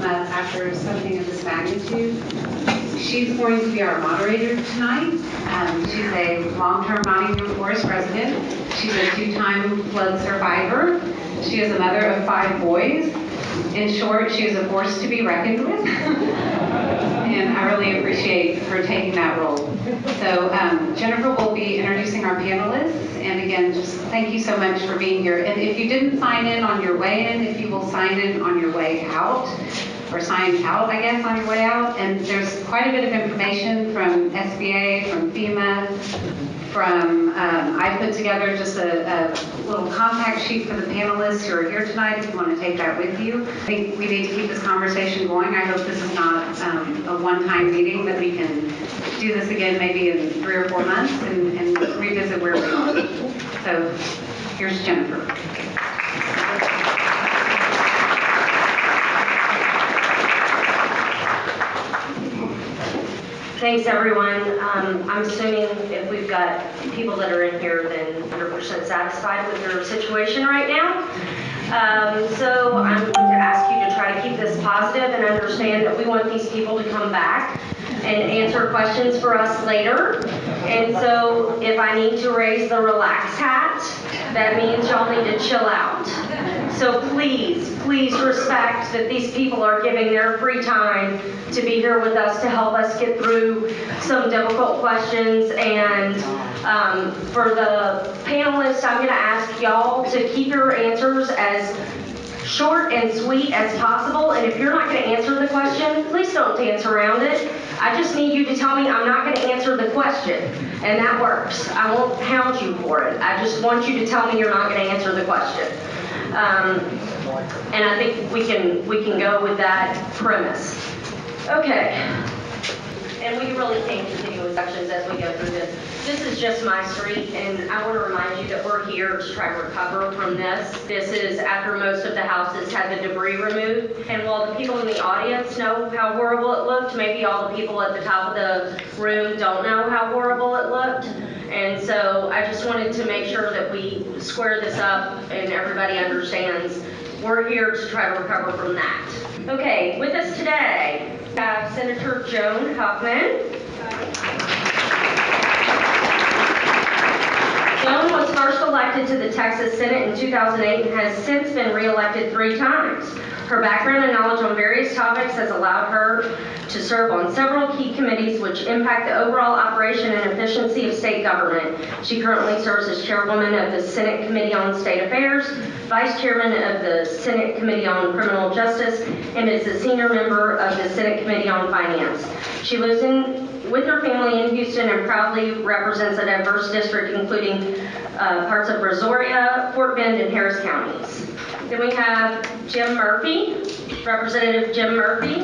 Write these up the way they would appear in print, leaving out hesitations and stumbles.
up after something of this magnitude. She's going to be our moderator tonight. She's a long-term Nottingham Forest resident. She's a 2-time flood survivor. She is a mother of 5 boys. In short, she is a force to be reckoned with. And I really appreciate her taking that role. So Jennifer will be introducing our panelists. And again, just thank you so much for being here. And if you didn't sign in on your way in, if you will sign in on your way out, or sign out, I guess, on your way out. And there's quite a bit of information from SBA, from FEMA, from, I put together just a little contact sheet for the panelists who are here tonight if you want to take that with you. I think we need to keep this conversation going. I hope this is not a one-time meeting, that we can do this again maybe in 3 or 4 months and revisit where we are. So here's Jennifer. Thanks, everyone. I'm assuming if we've got people that are in here, then 100% satisfied with their situation right now. So I'm going to ask you to try to keep this positive and understand that we want these people to come back and answer questions for us later. And so if I need to raise the relax hat, that means y'all need to chill out. So please respect that these people are giving their free time to be here with us to help us get through some difficult questions. And for the panelists, I'm going to ask y'all to keep your answers as short and sweet as possible. And if you're not going to answer the question, please don't dance around it. I just need you to tell me I'm not going to answer the question, and that works. I won't hound you for it. I just want you to tell me you're not going to answer the question. And I think we can go with that premise. Okay. And we really can't continue with sections as we go through this. This is just my street, and I want to remind you that we're here to try to recover from this. This is after most of the houses had the debris removed. And while the people in the audience know how horrible it looked, maybe all the people at the top of the room don't know how horrible it looked. And so I just wanted to make sure that we square this up and everybody understands we're here to try to recover from that. Okay, with us today, we have Senator Joan Huffman. Joan was first elected to the Texas Senate in 2008 and has since been re-elected 3 times. Her background and knowledge on various topics has allowed her to serve on several key committees which impact the overall operation and efficiency of state government. She currently serves as chairwoman of the Senate Committee on State Affairs, vice chairman of the Senate Committee on Criminal Justice, and is a senior member of the Senate Committee on Finance. She lives with her family in Houston and proudly represents a diverse district including parts of Reservoir, Fort Bend, and Harris counties. Then we have Jim Murphy, Representative Jim Murphy.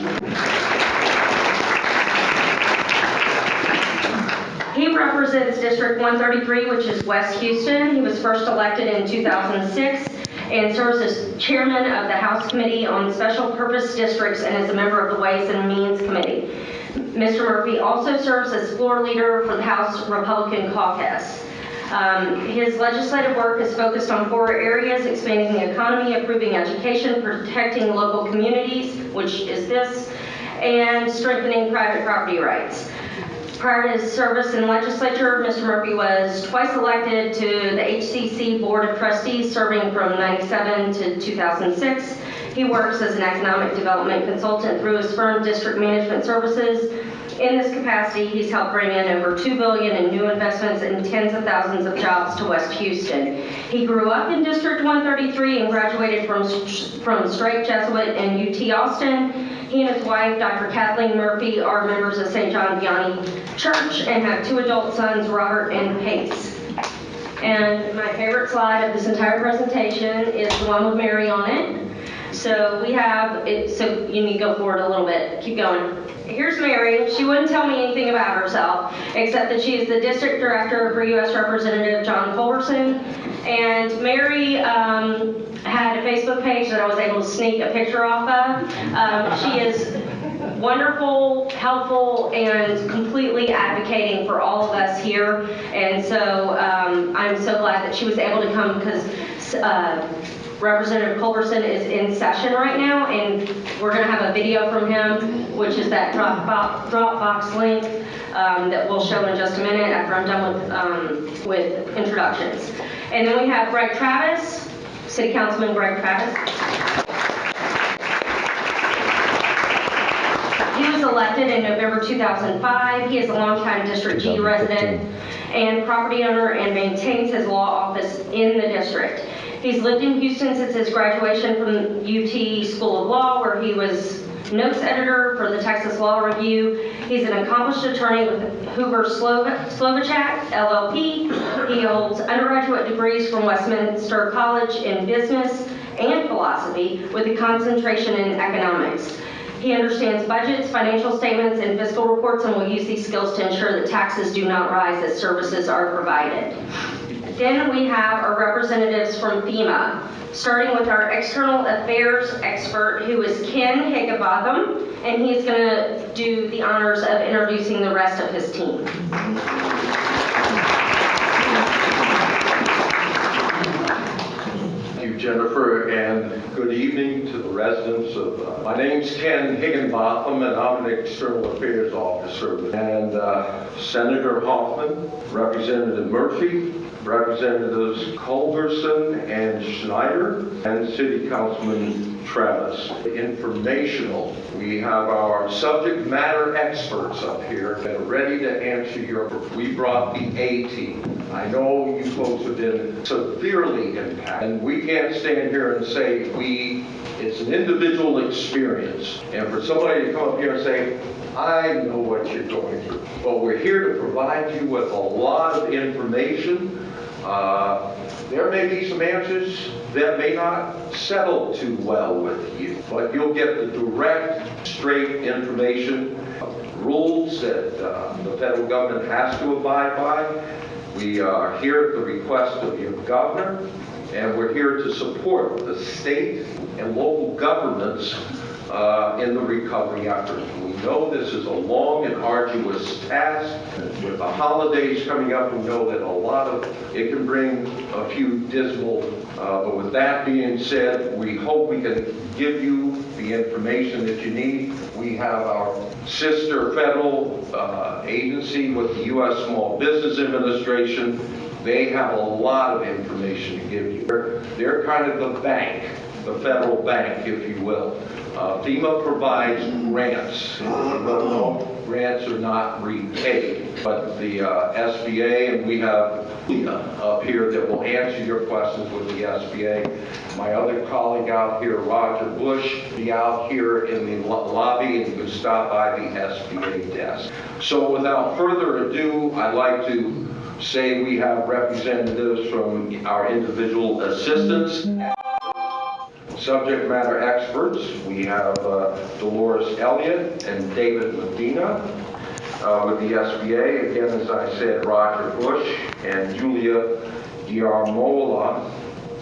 He represents District 133, which is West Houston. He was first elected in 2006 and serves as chairman of the House Committee on Special Purpose Districts and is a member of the Ways and Means Committee. Mr. Murphy also serves as floor leader for the House Republican Caucus. His legislative work is focused on 4 areas: expanding the economy, improving education, protecting local communities, which is this, and strengthening private property rights. Prior to his service in legislature, Mr. Murphy was twice elected to the HCC Board of Trustees, serving from 1997 to 2006. He works as an economic development consultant through his firm, District Management Services. In this capacity, he's helped bring in over $2 billion in new investments and tens of thousands of jobs to West Houston. He grew up in District 133 and graduated from Straight Jesuit in UT Austin. He and his wife, Dr. Kathleen Murphy, are members of Sen Joan Huffman Church and have 2 adult sons, Robert and Pace. And my favorite slide of this entire presentation is the one with Mary on it. So we have it, so you need to go forward a little bit. Keep going. Here's Mary. She wouldn't tell me anything about herself, except that she is the district director for U.S. Representative John Carson. And Mary had a Facebook page that I was able to sneak a picture off of. She is wonderful, helpful, and completely advocating for all of us here. And so I'm so glad that she was able to come, because Representative Culberson is in session right now, and we're going to have a video from him, which is that Dropbox link that we'll show in just a minute after I'm done with introductions. And then we have Greg Travis, City Councilman Greg Travis. He was elected in November 2005. He is a longtime District G resident and property owner and maintains his law office in the district. He's lived in Houston since his graduation from UT School of Law, where he was notes editor for the Texas Law Review. He's an accomplished attorney with Hoover Slovacek, LLP. He holds undergraduate degrees from Westminster College in business and philosophy with a concentration in economics. He understands budgets, financial statements, and fiscal reports, and will use these skills to ensure that taxes do not rise as services are provided. Then we have our representatives from FEMA, starting with our external affairs expert, who is Ken Higginbotham, and he's going to do the honors of introducing the rest of his team. Jennifer, and good evening to the residents of, my name's Ken Higginbotham, and I'm an External Affairs Officer. And Senator Huffman, Representative Murphy, Representatives Culberson and Schneider, and City Councilman Travis. Informational, we have our subject matter experts up here that are ready to answer your, we brought the A team. I know you folks have been severely impacted, and we can't stand here and say it's an individual experience. And for somebody to come up here and say, I know what you're going through. But we're here to provide you with a lot of information. There may be some answers that may not settle too well with you, but you'll get the direct, straight information, rules that the federal government has to abide by. We are here at the request of your governor, and we're here to support the state and local governments in the recovery effort. We know this is a long and arduous task. With the holidays coming up, we know that a lot of it can bring a few dismal, but with that being said, we hope we can give you the information that you need. We have our sister federal agency with the U.S. Small Business Administration. They have a lot of information to give you. They're kind of the bank, the federal bank, if you will. FEMA provides grants. Grants are not repaid, but the SBA, and we have up here that will answer your questions with the SBA. My other colleague out here, Roger Bush, be out here in the lobby, and you can stop by the SBA desk. So without further ado, I'd like to say we have representatives from our individual assistants. Subject matter experts, we have Dolores Elliott and David Medina with the SBA. Again, as I said, Roger Bush and Julia Diarmola.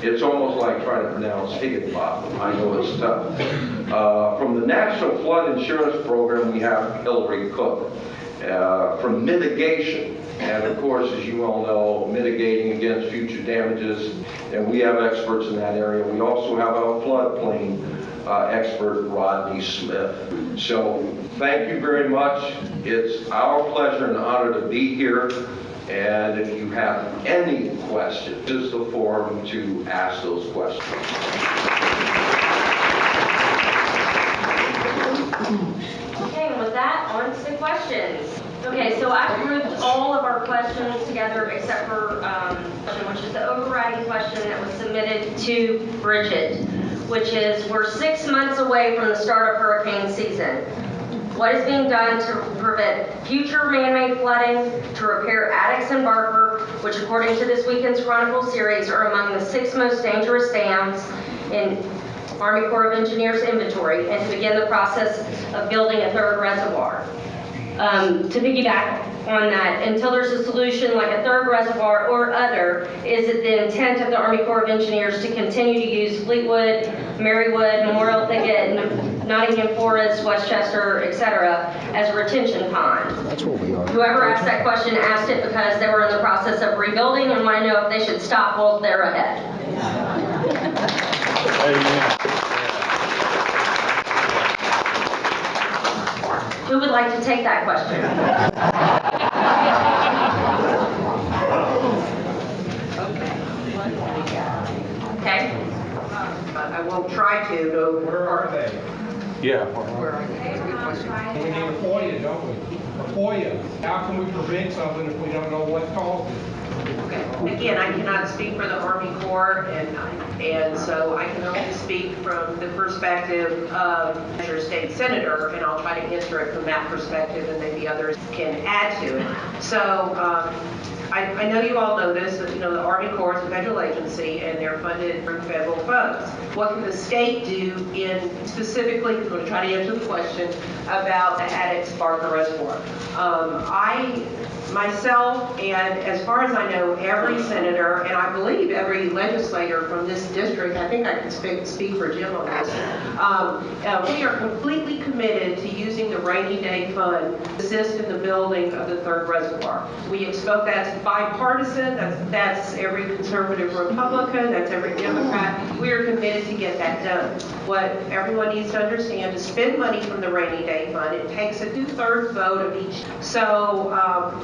It's almost like trying to pronounce Higginbotham. I know it's tough. From the National Flood Insurance Program, we have Hillary Cook. From mitigation, and of course, as you all know, mitigating against future damages, and we have experts in that area. We also have a floodplain expert, Rodney Smith. So thank you very much. It's our pleasure and honor to be here. And if you have any questions, this is the forum to ask those questions. Okay, and with that, on to the questions. Okay, so I grouped all of our questions together except for which is the overriding question that was submitted to Bridget, which is, we're 6 months away from the start of hurricane season. What is being done to prevent future man-made flooding, to repair Addicks and Barker, which according to this weekend's Chronicle series are among the 6 most dangerous dams in Army Corps of Engineers inventory, and to begin the process of building a third reservoir. To piggyback on that, until there's a solution like a third reservoir or other, is it the intent of the Army Corps of Engineers to continue to use Fleetwood, Marywood, Memorial Thicket, Nottingham Forest, Westchester, etc. as a retention pond? That's what we are. Whoever asked that question asked it because they were in the process of rebuilding and want to know if they should stop while they're ahead. Who would like to take that question? Okay. I won't try to, no. Where are they? Yeah. We need a FOIA, don't we? A FOIA. How can we prevent something if we don't know what caused it? Again, I cannot speak for the Army Corps, and so I can only speak from the perspective of your state senator, and I'll try to answer it from that perspective, and maybe others can add to it. So I know you all know this, that, the Army Corps is a federal agency, and they're funded through federal funds. What can the state do in specifically, I'm going to try to answer the question about the Addicks Reservoir. Myself, and as far as I know, every senator, and I believe every legislator from this district, I think I can speak for Jim on this, we are completely committed to using the rainy day fund to assist in the building of the third reservoir. We spoke that's bipartisan, that's every conservative Republican, that's every Democrat. We are committed to get that done. What everyone needs to understand is spend money from the rainy day fund. It takes a 2/3 vote of each. So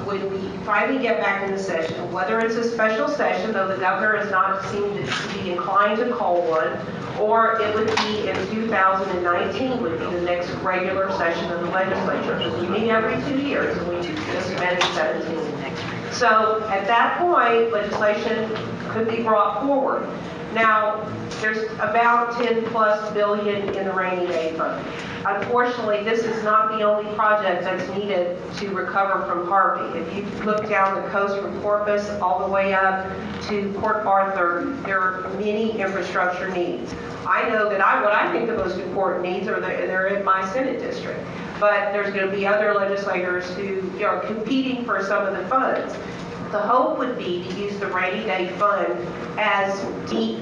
when we finally get back into session, whether it's a special session, though the governor has not seemed to be inclined to call one, or it would be in 2019 would be the next regular session of the legislature, because we meet every 2 years, and we just met in 17. So at that point, legislation could be brought forward. Now, there's about $10+ billion in the rainy day fund. Unfortunately, this is not the only project that's needed to recover from Harvey. If you look down the coast from Corpus all the way up to Port Arthur, there are many infrastructure needs. I know that what I think the most important needs are they're in my Senate district. But there's going to be other legislators who are competing for some of the funds. The hope would be to use the rainy day fund as to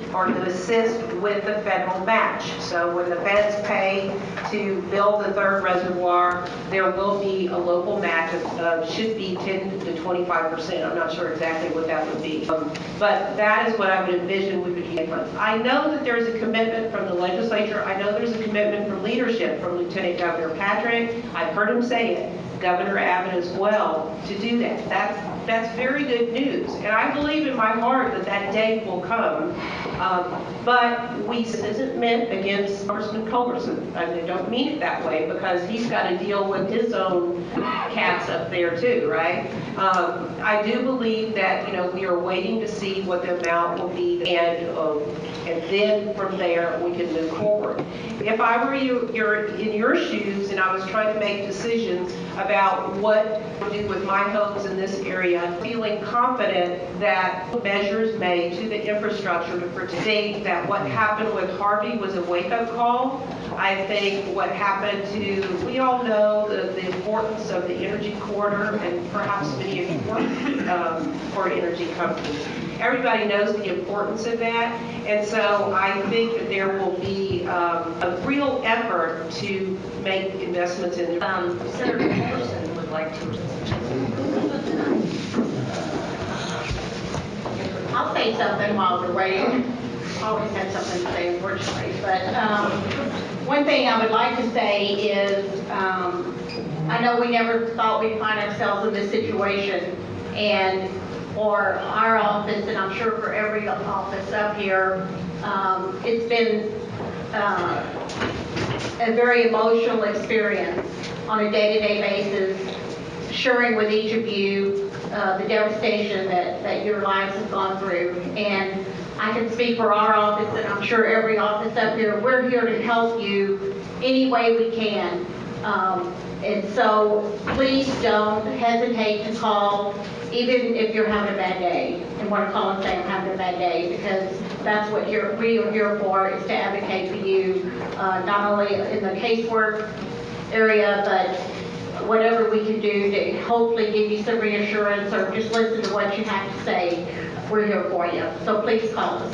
assist with the federal match. So when the feds pay to build the third reservoir, there will be a local match of should be 10 to 25%. I'm not sure exactly what that would be. But that is what I would envision we would use funds. I know that there's a commitment from the legislature. I know there's a commitment from leadership from Lieutenant Governor Patrick. I've heard him say it. Governor Abbott as well, to do that. That's very good news. And I believe in my heart that that day will come. But this isn't meant against Congressman Culberson. I don't mean it that way, because he's got to deal with his own cats up there too, right? I do believe that, we are waiting to see what the amount will be, and then from there we can move forward. If I were you're in your shoes and I was trying to make decisions about what to do with my homes in this area, feeling confident that measures made to the infrastructure to protect that what happened with Harvey was a wake-up call. I think what happened we all know the importance of the energy corridor, and perhaps many of you work for energy companies. Everybody knows the importance of that, and so I think that there will be a real effort to make investments in Senator Carson would like to. I'll say something while we're waiting. Always had something to say, unfortunately. But one thing I would like to say is, I know we never thought we'd find ourselves in this situation, and for our office, and I'm sure for every office up here, it's been a very emotional experience on a day-to-day basis, sharing with each of you the devastation that your lives have gone through. And I can speak for our office, and I'm sure every office up here, we're here to help you any way we can. And so please don't hesitate to call, even if you're having a bad day, and want to call and say I'm having a bad day, because that's what we are here for, is to advocate for you, not only in the casework area, but whatever we can do to hopefully give you some reassurance, or just listen to what you have to say. We're here for you. So please call us.